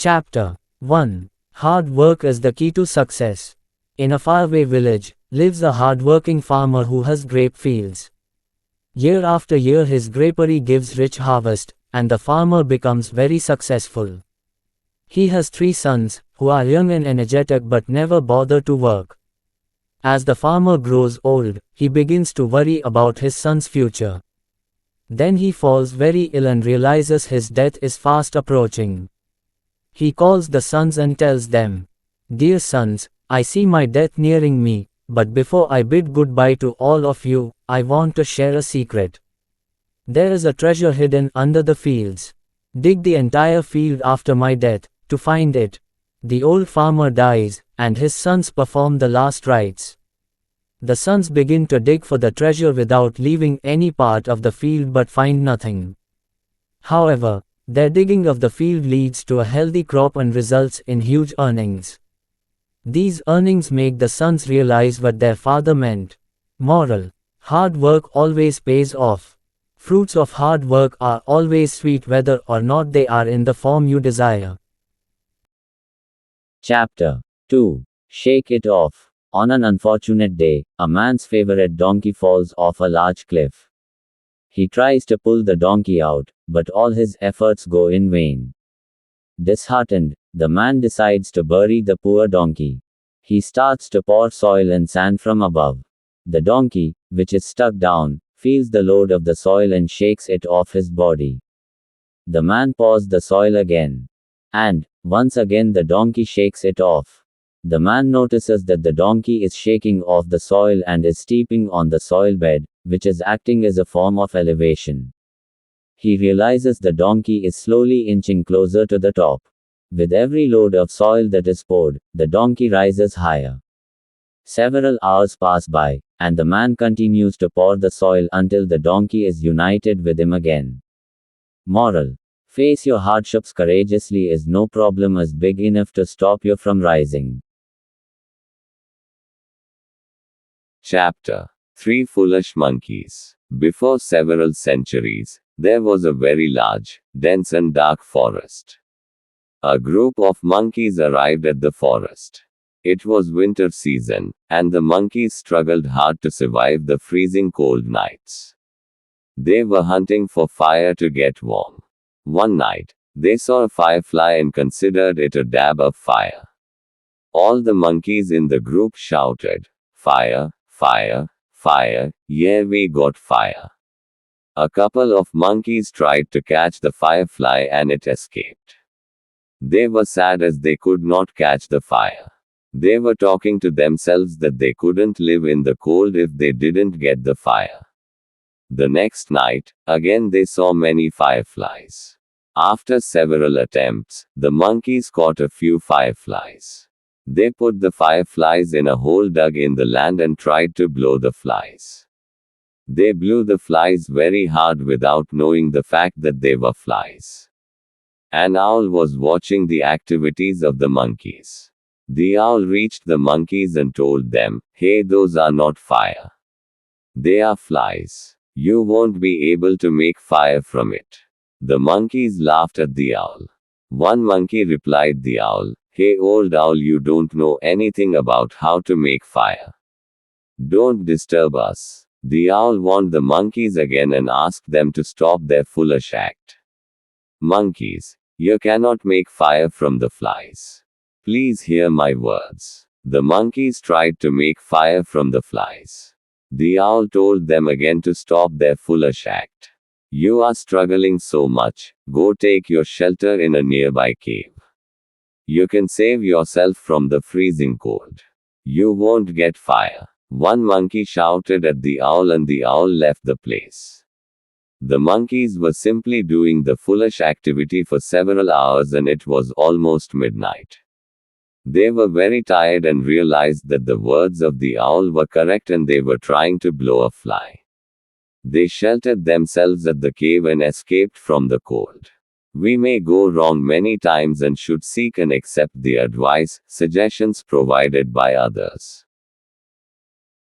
Chapter 1. Hard work is the key to success. In a faraway village, lives a hard-working farmer who has grape fields. Year after year his grapery gives rich harvest, and the farmer becomes very successful. He has 3 sons, who are young and energetic but never bother to work. As the farmer grows old, he begins to worry about his son's future. Then he falls very ill and realizes his death is fast approaching. He calls the sons and tells them, "Dear sons, I see my death nearing me, but before I bid goodbye to all of you, I want to share a secret. There is a treasure hidden under the fields. Dig the entire field after my death, to find it." The old farmer dies, and his sons perform the last rites. The sons begin to dig for the treasure without leaving any part of the field but find nothing. However, their digging of the field leads to a healthy crop and results in huge earnings. These earnings make the sons realize what their father meant. Moral: hard work always pays off. Fruits of hard work are always sweet whether or not they are in the form you desire. Chapter 2. Shake It Off. On an unfortunate day, a man's favorite donkey falls off a large cliff. He tries to pull the donkey out, but all his efforts go in vain. Disheartened, the man decides to bury the poor donkey. He starts to pour soil and sand from above. The donkey, which is stuck down, feels the load of the soil and shakes it off his body. The man pours the soil again. And, once again the donkey shakes it off. The man notices that the donkey is shaking off the soil and is stepping on the soil bed, which is acting as a form of elevation. He realizes the donkey is slowly inching closer to the top. With every load of soil that is poured, the donkey rises higher. Several hours pass by, and the man continues to pour the soil until the donkey is united with him again. Moral: face your hardships courageously as no problem is big enough to stop you from rising. Chapter 3. Foolish Monkeys. Before several centuries, there was a very large, dense and dark forest. A group of monkeys arrived at the forest. It was winter season, and the monkeys struggled hard to survive the freezing cold nights. They were hunting for fire to get warm. One night, they saw a firefly and considered it a dab of fire. All the monkeys in the group shouted, "Fire! Fire! Fire! Yeah, we got fire!" A couple of monkeys tried to catch the firefly and it escaped. They were sad as they could not catch the fire. They were talking to themselves that they couldn't live in the cold if they didn't get the fire. The next night, again they saw many fireflies. After several attempts, the monkeys caught a few fireflies. They put the fireflies in a hole dug in the land and tried to blow the flies. They blew the flies very hard without knowing the fact that they were flies. An owl was watching the activities of the monkeys. The owl reached the monkeys and told them, "Hey, those are not fire. They are flies. You won't be able to make fire from it." The monkeys laughed at the owl. One monkey replied the owl, "Hey old owl, you don't know anything about how to make fire. Don't disturb us." The owl warned the monkeys again and asked them to stop their foolish act. "Monkeys, you cannot make fire from the flies. Please hear my words." The monkeys tried to make fire from the flies. The owl told them again to stop their foolish act. "You are struggling so much, go take your shelter in a nearby cave. You can save yourself from the freezing cold. You won't get fire." One monkey shouted at the owl and the owl left the place. The monkeys were simply doing the foolish activity for several hours and it was almost midnight. They were very tired and realized that the words of the owl were correct and they were trying to blow a fly. They sheltered themselves at the cave and escaped from the cold. We may go wrong many times and should seek and accept the advice, suggestions provided by others.